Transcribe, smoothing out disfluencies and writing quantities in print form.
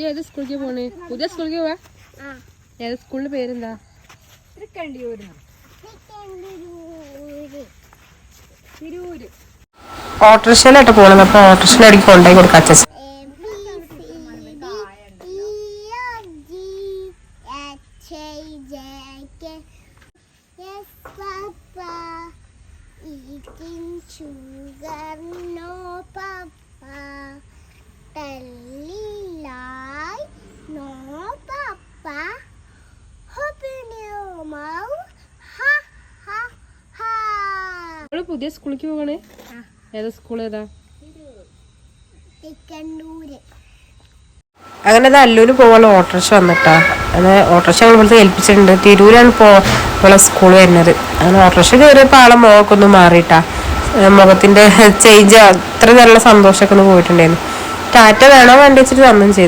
ഏത് സ്കൂളിലേക്ക് പോണേ? പുതിയ സ്കൂളിലേക്ക് പോവാ? ഏത് സ്കൂളിന്റെ പേരെന്താ? ഓട്ടോറിക്ഷയിലായിട്ട് പോകണം. അപ്പൊ ഓട്ടോറിക്ഷയിലേക്ക് കൊണ്ടുപോയി കൊടുക്കാം. അച്ഛൻ പുതിയ സ്കൂളിലേക്ക് പോവാണ്. ഏതാ സ്കൂൾ? ഏതാ? അങ്ങനെ അല്ലൂര് പോകാനുള്ള ഓട്ടോറിക്ഷ വന്നിട്ടാ. അങ്ങനെ ഓട്ടോറിക്ഷ ഇവിടുത്തെ ഏൽപ്പിച്ചിട്ടുണ്ട്. തിരൂരാണ് ഇപ്പോൾ സ്കൂൾ വരുന്നത്. അങ്ങനെ ഓട്ടോറിക്ഷ കയറിയപ്പോൾ ആളെ മുഖമൊക്കെ ഒന്ന് മാറിയിട്ടാ. മുഖത്തിന്റെ ചേഞ്ച് അത്ര നല്ല സന്തോഷമൊക്കെ ഒന്ന് പോയിട്ടുണ്ടായിരുന്നു. ടാറ്റ വേണോ വേണ്ട വെച്ചിട്ട് തന്നും ചെയ്തു.